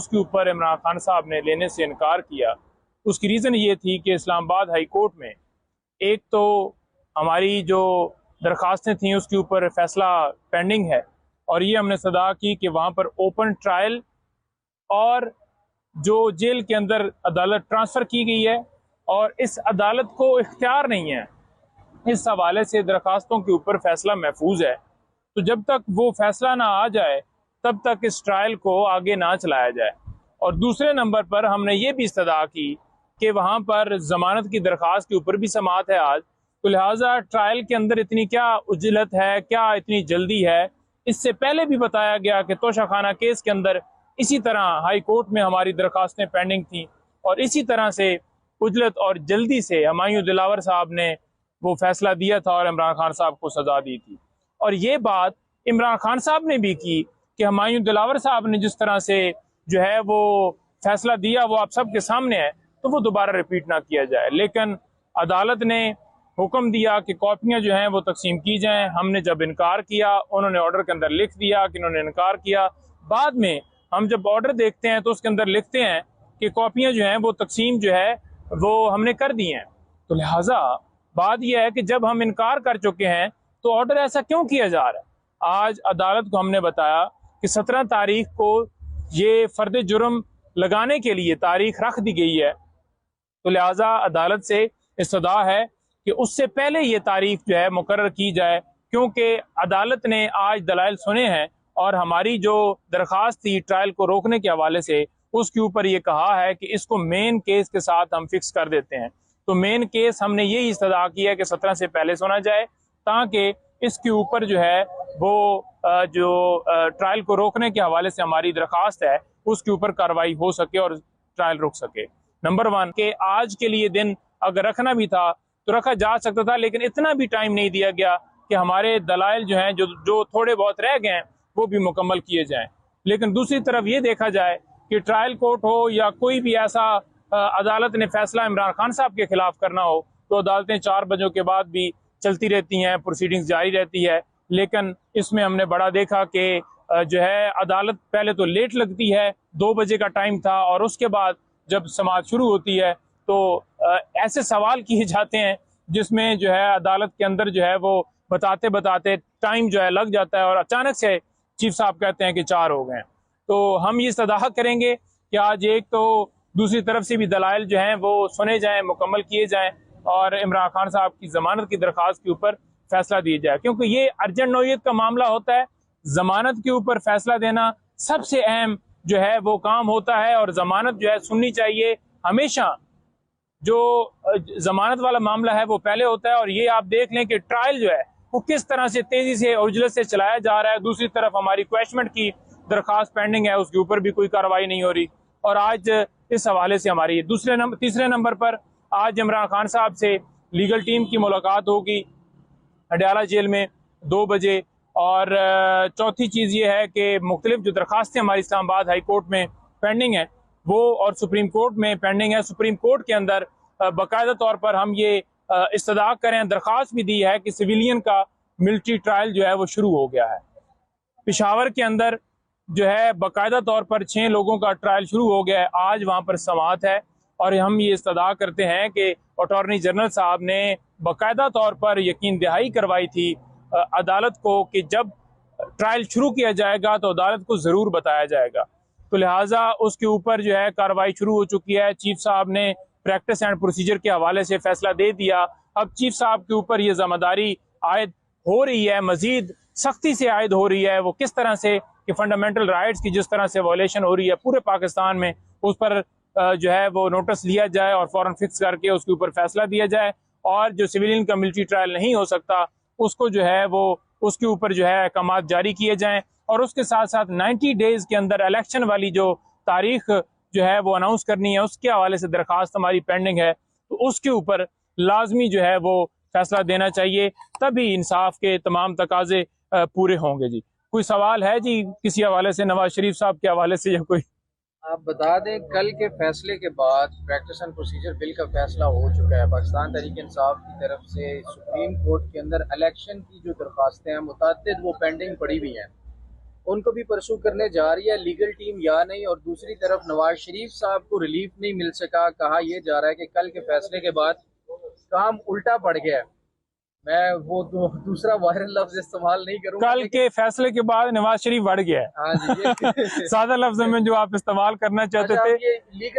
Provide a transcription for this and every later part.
اس کے اوپر عمران خان صاحب نے لینے سے انکار کیا. اس کی ریزن یہ تھی کہ اسلام آباد ہائی کورٹ میں ایک تو ہماری جو درخواستیں تھیں اس کے اوپر فیصلہ پینڈنگ ہے، اور یہ ہم نے صدا کی کہ وہاں پر اوپن ٹرائل اور جو جیل کے اندر عدالت ٹرانسفر کی گئی ہے اور اس عدالت کو اختیار نہیں ہے، اس حوالے سے درخواستوں کے اوپر فیصلہ محفوظ ہے. تو جب تک وہ فیصلہ نہ آ جائے تب تک اس ٹرائل کو آگے نہ چلایا جائے. اور دوسرے نمبر پر ہم نے یہ بھی استدعا کی کہ وہاں پر ضمانت کی درخواست کے اوپر بھی سماعت ہے آج، تو لہٰذا ٹرائل کے اندر اتنی کیا عجلت ہے، کیا اتنی جلدی ہے. اس سے پہلے بھی بتایا گیا کہ توشہ خانہ کیس کے اندر اسی طرح ہائی کورٹ میں ہماری درخواستیں پینڈنگ تھیں، اور اسی طرح سے عجلت اور جلدی سے ہمایوں دلاور صاحب نے وہ فیصلہ دیا تھا اور عمران خان صاحب کو سزا دی تھی. اور یہ بات عمران خان صاحب نے بھی کی کہ ہمایوں دلاور صاحب نے جس طرح سے جو ہے وہ فیصلہ دیا وہ آپ سب کے سامنے ہے، تو وہ دوبارہ ریپیٹ نہ کیا جائے. لیکن عدالت نے حکم دیا کہ کاپیاں جو ہیں وہ تقسیم کی جائیں. ہم نے جب انکار کیا، انہوں نے آرڈر کے اندر لکھ دیا کہ انہوں نے انکار کیا. بعد میں ہم جب آرڈر دیکھتے ہیں تو اس کے اندر لکھتے ہیں کہ کاپیاں جو ہیں وہ تقسیم جو ہے وہ ہم نے کر دی ہیں. تو لہٰذا بات یہ ہے کہ جب ہم انکار کر چکے ہیں تو آرڈر ایسا کیوں کیا جا رہا ہے؟ آج عدالت کو ہم نے بتایا کہ 17 تاریخ کو یہ فرد جرم لگانے کے لیے تاریخ رکھ دی گئی ہے، تو لہٰذا عدالت سے استدعا ہے کہ اس سے پہلے یہ تاریخ جو ہے مقرر کی جائے، کیونکہ عدالت نے آج دلائل سنے ہیں اور ہماری جو درخواست تھی ٹرائل کو روکنے کے حوالے سے اس کے اوپر یہ کہا ہے کہ اس کو مین کیس کے ساتھ ہم فکس کر دیتے ہیں. تو مین کیس ہم نے یہی استدعا کی ہے کہ 17 سے پہلے سنا جائے، تاکہ اس کے اوپر جو ہے وہ جو ٹرائل کو روکنے کے حوالے سے ہماری درخواست ہے اس کے اوپر کارروائی ہو سکے اور ٹرائل رک سکے. نمبر 1 کہ آج کے لیے دن اگر رکھنا بھی تھا تو رکھا جا سکتا تھا، لیکن اتنا بھی ٹائم نہیں دیا گیا کہ ہمارے دلائل جو ہیں جو تھوڑے بہت رہ گئے ہیں وہ بھی مکمل کیے جائیں. لیکن دوسری طرف یہ دیکھا جائے کہ ٹرائل کورٹ ہو یا کوئی بھی ایسا عدالت نے فیصلہ عمران خان صاحب کے خلاف کرنا ہو تو عدالتیں 4 بجوں کے بعد بھی چلتی رہتی ہیں، پروسیڈنگز جاری رہتی ہے. لیکن اس میں ہم نے بڑا دیکھا کہ جو ہے عدالت پہلے تو لیٹ لگتی ہے، 2 بجے کا ٹائم تھا، اور اس کے بعد جب سماعت شروع ہوتی ہے تو ایسے سوال کیے جاتے ہیں جس میں جو ہے عدالت کے اندر جو ہے وہ بتاتے ٹائم جو ہے لگ جاتا ہے، اور اچانک سے چیف صاحب کہتے ہیں کہ 4 ہو گئے. تو ہم یہ استدعا کریں گے کہ آج ایک تو دوسری طرف سے بھی دلائل جو ہیں وہ سنے جائیں، مکمل کیے جائیں، اور عمران خان صاحب کی ضمانت کی درخواست کے اوپر فیصلہ دیا جائے، کیونکہ یہ ارجنٹ نوعیت کا معاملہ ہوتا ہے. ضمانت کے اوپر فیصلہ دینا سب سے اہم جو ہے وہ کام ہوتا ہے، اور ضمانت جو ہے سننی چاہیے ہمیشہ. جو ضمانت والا معاملہ ہے وہ پہلے ہوتا ہے، اور یہ آپ دیکھ لیں کہ ٹرائل جو ہے وہ کس طرح سے تیزی سے عجلت سے چلایا جا رہا ہے. دوسری طرف ہماری کویشمنٹ کی درخواست پینڈنگ ہے، اس کے اوپر بھی کوئی کارروائی نہیں ہو رہی. اور آج اس حوالے سے ہماری تیسرے نمبر پر آج عمران خان صاحب سے لیگل ٹیم کی ملاقات ہوگی اڈیالہ جیل میں 2 بجے. اور چوتھی چیز یہ ہے کہ مختلف جو درخواستیں ہماری اسلام آباد ہائی کورٹ میں پینڈنگ ہیں وہ اور سپریم کورٹ میں پینڈنگ ہے. سپریم کورٹ کے اندر باقاعدہ طور پر ہم یہ استدعا کریں، درخواست بھی دی ہے کہ سویلین کا ملٹری ٹرائل جو ہے وہ شروع ہو گیا ہے. پشاور کے اندر جو ہے باقاعدہ طور پر 6 لوگوں کا ٹرائل شروع ہو گیا ہے، آج وہاں پر سماعت ہے. اور ہم یہ استدعا کرتے ہیں کہ اٹارنی جنرل صاحب نے باقاعدہ طور پر یقین دہائی کروائی تھی عدالت کو کہ جب ٹرائل شروع کیا جائے گا تو عدالت کو ضرور بتایا جائے گا. تو لہٰذا اس کے اوپر جو ہے کارروائی شروع ہو چکی ہے. چیف صاحب نے پریکٹس اینڈ پروسیجر کے حوالے سے فیصلہ دے دیا. اب چیف صاحب کے اوپر یہ ذمہ داری عائد ہو رہی ہے، مزید سختی سے عائد ہو رہی ہے. وہ کس طرح سے کہ فنڈامنٹل رائٹس کی جس طرح سے وائلیشن ہو رہی ہے پورے پاکستان میں، اس پر جو ہے وہ نوٹس لیا جائے اور فوراً فکس کر کے اس کے اوپر فیصلہ دیا جائے. اور جو سویلین کا ملٹری ٹرائل نہیں ہو سکتا اس کو جو ہے وہ اس کے اوپر جو ہے احکامات جاری کیے جائیں. اور اس کے ساتھ ساتھ 90 ڈیز کے اندر الیکشن والی جو تاریخ جو ہے وہ اناؤنس کرنی ہے، اس کے حوالے سے درخواست ہماری پینڈنگ ہے. تو اس کے اوپر لازمی جو ہے وہ فیصلہ دینا چاہیے، تبھی انصاف کے تمام تقاضے پورے ہوں گے. جی کوئی سوال ہے جی کسی حوالے سے، نواز شریف صاحب کے حوالے سے یا کوئی؟ آپ بتا دیں کل کے فیصلے کے بعد پریکٹس اینڈ پروسیجر بل کا فیصلہ ہو چکا ہے. پاکستان تحریک انصاف کی طرف سے سپریم کورٹ کے اندر الیکشن کی جو درخواستیں ہیں متعدد وہ پینڈنگ پڑی ہوئی ہیں. ان کو بھی پرسو کرنے جا رہی ہے لیگل ٹیم یا نہیں؟ اور دوسری طرف نواز شریف صاحب کو ریلیف نہیں مل سکا، کہا یہ جا رہا ہے کہ کل کے فیصلے کے بعد کام الٹا پڑ گیا ہے۔ میں وہ دوسرا وائرل لفظ استعمال نہیں کروں گا، کل کے فیصلے کے بعد نواز شریف بڑھ گیا ہے۔ ہاں جی سادہ لفظ میں جو آپ استعمال کرنا چاہتے تھے،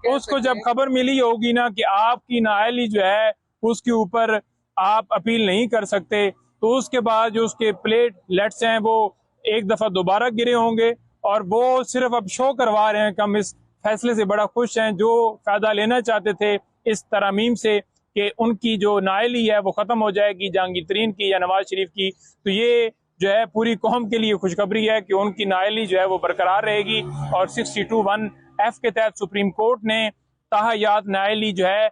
اس کو جب خبر ملی ہوگی نا کہ آپ کی نااہلی جو ہے اس کے اوپر آپ اپیل نہیں کر سکتے، تو اس کے بعد جو اس کے پلیٹ لیٹس ہیں وہ ایک دفعہ دوبارہ گرے ہوں گے، اور وہ صرف اب شو کروا رہے ہیں کہ ہم اس فیصلے سے بڑا خوش ہیں۔ جو فائدہ لینا چاہتے تھے اس ترامیم سے کہ ان کی جو نااہلی ہے وہ ختم ہو جائے گی، جہانگیر ترین کی یا نواز شریف کی، تو یہ جو ہے پوری قوم کے لیے خوشخبری ہے کہ ان کی نااہلی جو ہے وہ برقرار رہے گی۔ اور 62(1)F کے تحت سپریم کورٹ نے تاحیات نااہلی جو ہے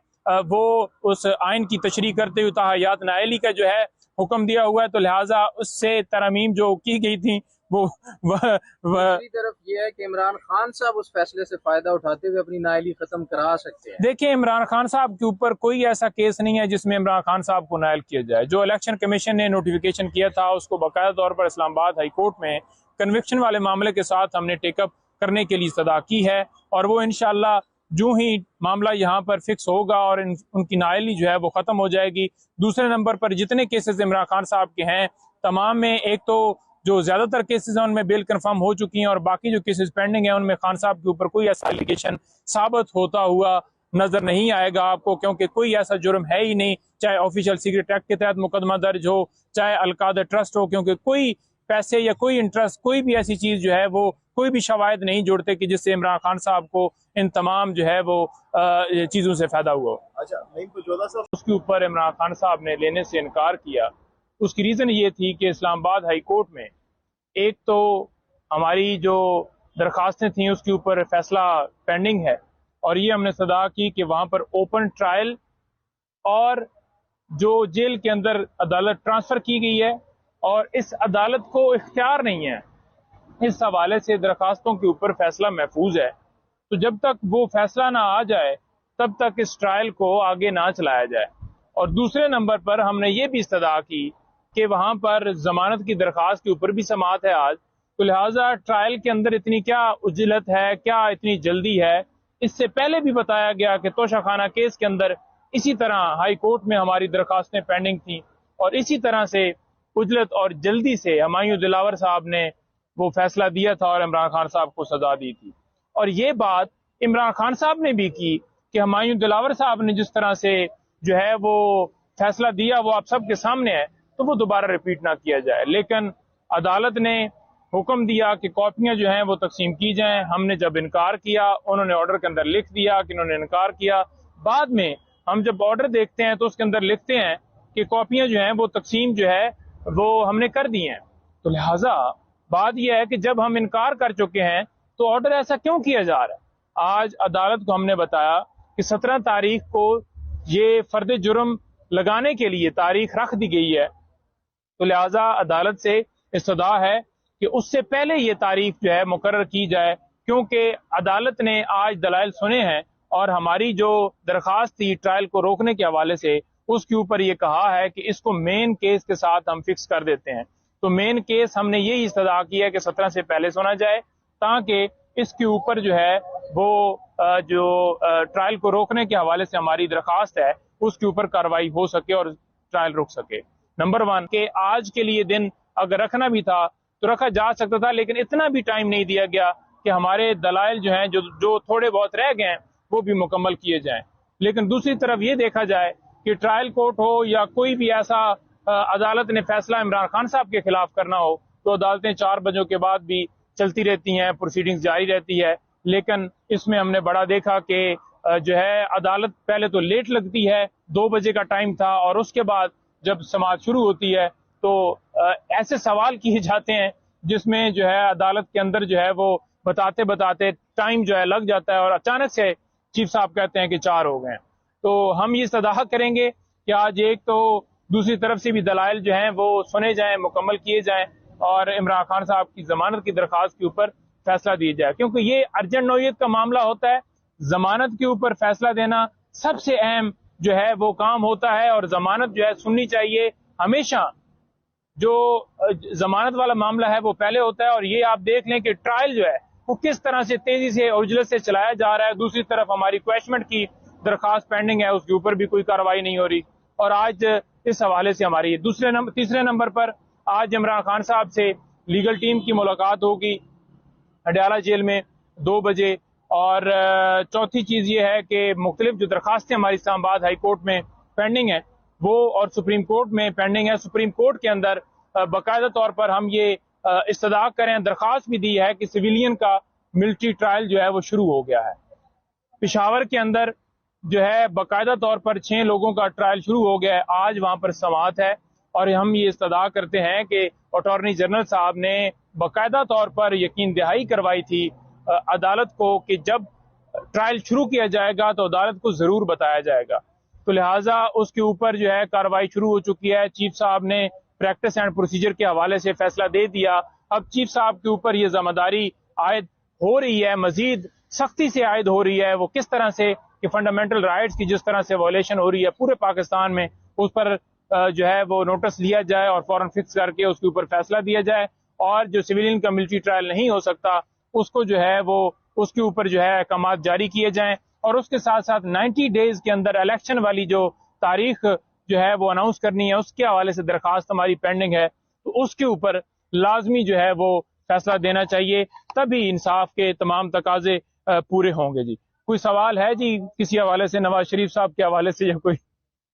وہ اس آئین کی تشریح کرتے ہوئے تاحیات نااہلی کا جو ہے حکم دیا ہوا ہے، تو لہٰذا اس سے ترامیم جو کی گئی تھیں وہ دوسری طرف یہ ہے کہ عمران خان صاحب اس فیصلے سے فائدہ اٹھاتے ہوئے اپنی نااہلی ختم کرا سکتے ہیں۔ دیکھیں، عمران خان صاحب کے اوپر کوئی ایسا کیس نہیں ہے جس میں عمران خان صاحب کو نائل کیا جائے۔ جو الیکشن کمیشن نے نوٹیفیکیشن کیا تھا اس کو باقاعدہ طور پر اسلام آباد ہائی کورٹ میں کنوکشن والے معاملے کے ساتھ ہم نے ٹیک اپ کرنے کے لیے استدعا کی ہے، اور وہ انشاءاللہ جو ہی معاملہ یہاں پر فکس ہوگا اور ان کی نااہلی جو ہے وہ ختم ہو جائے گی۔ دوسرے نمبر پر جتنے کیسز عمران خان صاحب کے ہیں تمام میں ایک تو جو زیادہ تر کیسز ہیں ان میں بیل کنفرم ہو چکی ہیں، اور باقی جو کیسز پینڈنگ ہیں ان میں خان صاحب کے اوپر کوئی ایسا ایلیگیشن ثابت ہوتا ہوا نظر نہیں آئے گا آپ کو، کیونکہ کوئی ایسا جرم ہے ہی نہیں، چاہے آفیشیل سیکریٹ ایکٹ کے تحت مقدمہ درج ہو، چاہے القادر ٹرسٹ ہو، کیونکہ کوئی پیسے یا کوئی انٹرسٹ کوئی بھی ایسی چیز جو ہے وہ کوئی بھی شواہد نہیں جوڑتے کہ جس سے عمران خان صاحب کو ان تمام جو ہے وہ چیزوں سے فائدہ ہوا ہو۔ اچھا، اس کے اوپر عمران خان صاحب نے لینے سے انکار کیا، اس کی ریزن یہ تھی کہ اسلام آباد ہائی کورٹ میں ایک تو ہماری جو درخواستیں تھیں اس کے اوپر فیصلہ پینڈنگ ہے، اور یہ ہم نے استدعا کی کہ وہاں پر اوپن ٹرائل اور جو جیل کے اندر عدالت ٹرانسفر کی گئی ہے اور اس عدالت کو اختیار نہیں ہے، اس حوالے سے درخواستوں کے اوپر فیصلہ محفوظ ہے، تو جب تک وہ فیصلہ نہ آ جائے تب تک اس ٹرائل کو آگے نہ چلایا جائے۔ اور دوسرے نمبر پر ہم نے یہ بھی استدعا کی کہ وہاں پر ضمانت کی درخواست کے اوپر بھی سماعت ہے آج، تو لہٰذا ٹرائل کے اندر اتنی کیا عجلت ہے، کیا اتنی جلدی ہے؟ اس سے پہلے بھی بتایا گیا کہ توشہ خانہ کیس کے اندر اسی طرح ہائی کورٹ میں ہماری درخواستیں پینڈنگ تھیں، اور اسی طرح سے عجلت اور جلدی سے ہمایوں دلاور صاحب نے وہ فیصلہ دیا تھا اور عمران خان صاحب کو سزا دی تھی۔ اور یہ بات عمران خان صاحب نے بھی کی کہ ہمایوں دلاور صاحب نے جس طرح سے جو ہے وہ فیصلہ دیا وہ آپ سب کے سامنے ہے، تو وہ دوبارہ ریپیٹ نہ کیا جائے۔ لیکن عدالت نے حکم دیا کہ کاپیاں جو ہیں وہ تقسیم کی جائیں۔ ہم نے جب انکار کیا انہوں نے آرڈر کے اندر لکھ دیا کہ انہوں نے انکار کیا، بعد میں ہم جب آرڈر دیکھتے ہیں تو اس کے اندر لکھتے ہیں کہ کاپیاں جو ہیں وہ تقسیم جو ہے وہ ہم نے کر دی ہیں۔ تو لہٰذا بات یہ ہے کہ جب ہم انکار کر چکے ہیں تو آرڈر ایسا کیوں کیا جا رہا ہے؟ آج عدالت کو ہم نے بتایا کہ 17 تاریخ کو یہ فرد جرم لگانے کے لیے تاریخ رکھ دی گئی ہے، تو لہٰذا عدالت سے استدعا ہے کہ اس سے پہلے یہ تاریخ جو ہے مقرر کی جائے، کیونکہ عدالت نے آج دلائل سنے ہیں اور ہماری جو درخواست تھی ٹرائل کو روکنے کے حوالے سے اس کے اوپر یہ کہا ہے کہ اس کو مین کیس کے ساتھ ہم فکس کر دیتے ہیں۔ تو مین کیس ہم نے یہی استدعا کی ہے کہ 17 سے پہلے سنا جائے، تاکہ اس کے اوپر جو ہے وہ جو ٹرائل کو روکنے کے حوالے سے ہماری درخواست ہے اس کے اوپر کارروائی ہو سکے اور ٹرائل رک سکے۔ نمبر 1 کہ آج کے لیے دن اگر رکھنا بھی تھا تو رکھا جا سکتا تھا، لیکن اتنا بھی ٹائم نہیں دیا گیا کہ ہمارے دلائل جو ہیں جو تھوڑے بہت رہ گئے ہیں وہ بھی مکمل کیے جائیں۔ لیکن دوسری طرف یہ دیکھا جائے کہ ٹرائل کورٹ ہو یا کوئی بھی ایسا عدالت نے فیصلہ عمران خان صاحب کے خلاف کرنا ہو تو عدالتیں 4 بجوں کے بعد بھی چلتی رہتی ہیں، پروسیڈنگز جاری رہتی ہے، لیکن اس میں ہم نے بڑا دیکھا کہ جو ہے عدالت پہلے تو لیٹ لگتی ہے، 2 بجے کا ٹائم تھا، اور اس کے بعد جب سماعت شروع ہوتی ہے تو ایسے سوال کیے جاتے ہیں جس میں جو ہے عدالت کے اندر جو ہے وہ بتاتے بتاتے ٹائم جو ہے لگ جاتا ہے، اور اچانک سے چیف صاحب کہتے ہیں کہ 4 ہو گئے۔ تو ہم یہ استدعا کریں گے کہ آج ایک تو دوسری طرف سے بھی دلائل جو ہیں وہ سنے جائیں، مکمل کیے جائیں، اور عمران خان صاحب کی ضمانت کی درخواست کے اوپر فیصلہ دیا جائے، کیونکہ یہ ارجنٹ نوعیت کا معاملہ ہوتا ہے۔ ضمانت کے اوپر فیصلہ دینا سب سے اہم جو ہے وہ کام ہوتا ہے، اور ضمانت جو ہے سننی چاہیے ہمیشہ جو ضمانت والا معاملہ ہے وہ پہلے ہوتا ہے، اور یہ آپ دیکھ لیں کہ ٹرائل جو ہے وہ کس طرح سے تیزی سے عجلت سے چلایا جا رہا ہے. دوسری طرف ہماری کویشمنٹ کی درخواست پینڈنگ ہے، اس کے اوپر بھی کوئی کارروائی نہیں ہو رہی. اور آج اس حوالے سے ہماری تیسرے نمبر پر آج عمران خان صاحب سے لیگل ٹیم کی ملاقات ہوگی اڈیالہ جیل میں 2 بجے. اور چوتھی چیز یہ ہے کہ مختلف جو درخواستیں ہماری اسلام آباد ہائی کورٹ میں پینڈنگ ہیں وہ اور سپریم کورٹ میں پینڈنگ ہے. سپریم کورٹ کے اندر باقاعدہ طور پر ہم یہ استدعا کریں، درخواست بھی دی ہے کہ سویلین کا ملٹری ٹرائل جو ہے وہ شروع ہو گیا ہے. پشاور کے اندر جو ہے باقاعدہ طور پر 6 لوگوں کا ٹرائل شروع ہو گیا ہے. آج وہاں پر سماعت ہے، اور ہم یہ استدعا کرتے ہیں کہ اٹارنی جنرل صاحب نے باقاعدہ طور پر یقین دہائی کروائی تھی عدالت کو کہ جب ٹرائل شروع کیا جائے گا تو عدالت کو ضرور بتایا جائے گا. تو لہٰذا اس کے اوپر جو ہے کارروائی شروع ہو چکی ہے. چیف صاحب نے پریکٹس اینڈ پروسیجر کے حوالے سے فیصلہ دے دیا. اب چیف صاحب کے اوپر یہ ذمہ داری عائد ہو رہی ہے، مزید سختی سے عائد ہو رہی ہے. وہ کس طرح سے کہ فنڈامنٹل رائٹس کی جس طرح سے وائلیشن ہو رہی ہے پورے پاکستان میں، اس پر جو ہے وہ نوٹس لیا جائے اور فوراً فکس کر کے اس کے اوپر فیصلہ دیا جائے. اور جو سویلین کا ملٹری ٹرائل نہیں ہو سکتا اس کو جو ہے وہ اس کے اوپر جو ہے احکامات جاری کیے جائیں. اور اس کے ساتھ ساتھ 90 ڈیز کے اندر الیکشن والی جو تاریخ جو ہے وہ اناؤنس کرنی ہے، اس کے حوالے سے درخواست ہماری پینڈنگ ہے. تو اس کے اوپر لازمی جو ہے وہ فیصلہ دینا چاہیے، تبھی انصاف کے تمام تقاضے پورے ہوں گے. جی کوئی سوال ہے جی کسی حوالے سے، نواز شریف صاحب کے حوالے سے یا کوئی؟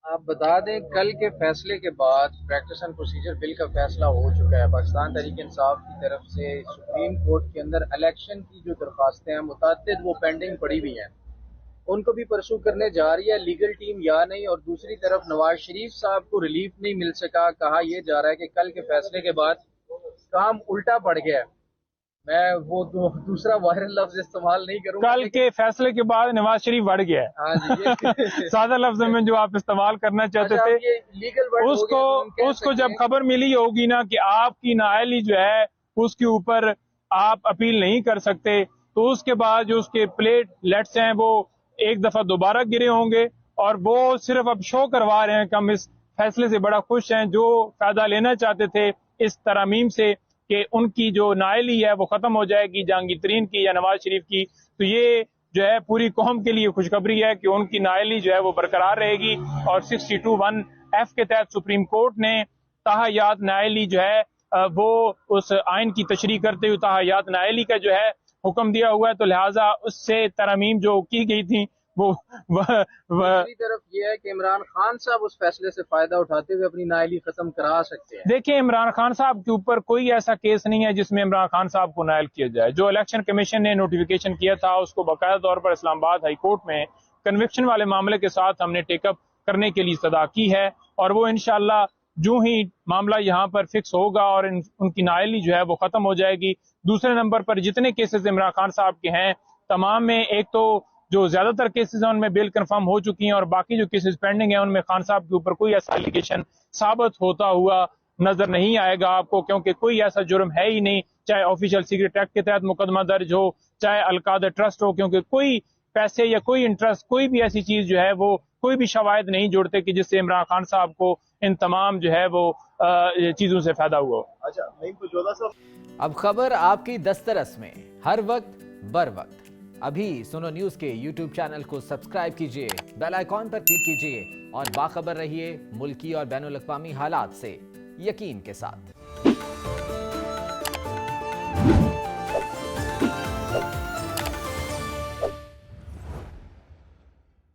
آپ بتا دیں کل کے فیصلے کے بعد پریکٹس اینڈ پروسیجر بل کا فیصلہ ہو چکا ہے. پاکستان تحریک انصاف کی طرف سے سپریم کورٹ کے اندر الیکشن کی جو درخواستیں ہیں متعدد وہ پینڈنگ پڑی ہوئی ہیں، ان کو بھی پرسو کرنے جا رہی ہے لیگل ٹیم یا نہیں. اور دوسری طرف نواز شریف صاحب کو ریلیف نہیں مل سکا، کہا یہ جا رہا ہے کہ کل کے فیصلے کے بعد کام الٹا پڑ گیا ہے. میں وہ دوسرا وائرل لفظ استعمال نہیں کروں گا. کل کے فیصلے کے بعد نواز شریف بڑھ گیا ہے. ہاں جی سادہ لفظ میں جو آپ استعمال کرنا چاہتے تھے، اس کو جب خبر ملی ہوگی نا کہ آپ کی نااہلی جو ہے اس کے اوپر آپ اپیل نہیں کر سکتے، تو اس کے بعد جو اس کے پلیٹ لیٹس ہیں وہ ایک دفعہ دوبارہ گرے ہوں گے. اور وہ صرف اب شو کروا رہے ہیں کہ ہم اس فیصلے سے بڑا خوش ہیں. جو فائدہ لینا چاہتے تھے اس ترامیم سے کہ ان کی جو نااہلی ہے وہ ختم ہو جائے گی جہانگیر ترین کی یا نواز شریف کی، تو یہ جو ہے پوری قوم کے لیے خوشخبری ہے کہ ان کی نااہلی جو ہے وہ برقرار رہے گی. اور 62(1)F کے تحت سپریم کورٹ نے تاحیات نااہلی جو ہے وہ اس آئین کی تشریح کرتے ہوئے تاحیات نااہلی کا جو ہے حکم دیا ہوا ہے. تو لہٰذا اس سے ترامیم جو کی گئی تھیں وہ دوسری طرف یہ ہے کہ عمران خان صاحب اس فیصلے سے فائدہ اٹھاتے ہوئے اپنی نااہلی ختم کرا سکتے ہیں. دیکھیں عمران خان صاحب کے اوپر کوئی ایسا کیس نہیں ہے جس میں عمران خان صاحب کو نائل کیا جائے. جو الیکشن کمیشن نے نوٹیفیکیشن کیا تھا اس کو باقاعدہ طور پر اسلام آباد ہائی کورٹ میں کنوکشن والے معاملے کے ساتھ ہم نے ٹیک اپ کرنے کے لیے استدعا کی ہے. اور وہ انشاءاللہ جو ہی معاملہ یہاں پر فکس ہوگا اور ان کی نااہلی جو ہے وہ ختم ہو جائے گی. دوسرے نمبر پر جتنے کیسز عمران خان صاحب کے ہیں تمام میں ایک تو جو زیادہ تر کیسز ہیں ان میں بیل کنفرم ہو چکی ہیں، اور باقی جو کیسز پینڈنگ ہیں ان میں خان صاحب کے اوپر کوئی ایسا ایلیگیشن ثابت ہوتا ہوا نظر نہیں آئے گا آپ کو، کیونکہ کوئی ایسا جرم ہے ہی نہیں، چاہے آفیشیل سیکریٹ ایکٹ کے تحت مقدمہ درج ہو، چاہے القادر ٹرسٹ ہو. کیونکہ کوئی پیسے یا کوئی انٹرسٹ کوئی بھی ایسی چیز جو ہے وہ کوئی بھی شواہد نہیں جوڑتے کہ جس سے عمران خان صاحب کو ان تمام جو ہے وہ چیزوں سے فائدہ ہوا. اب خبر آپ کی دسترس میں ہر وقت بر وقت. ابھی سنو نیوز کے یوٹیوب چینل کو سبسکرائب کیجئے، بیل آئیکن پر کلک کیجئے اور باخبر رہیے ملکی اور بین الاقوامی حالات سے یقین کے ساتھ.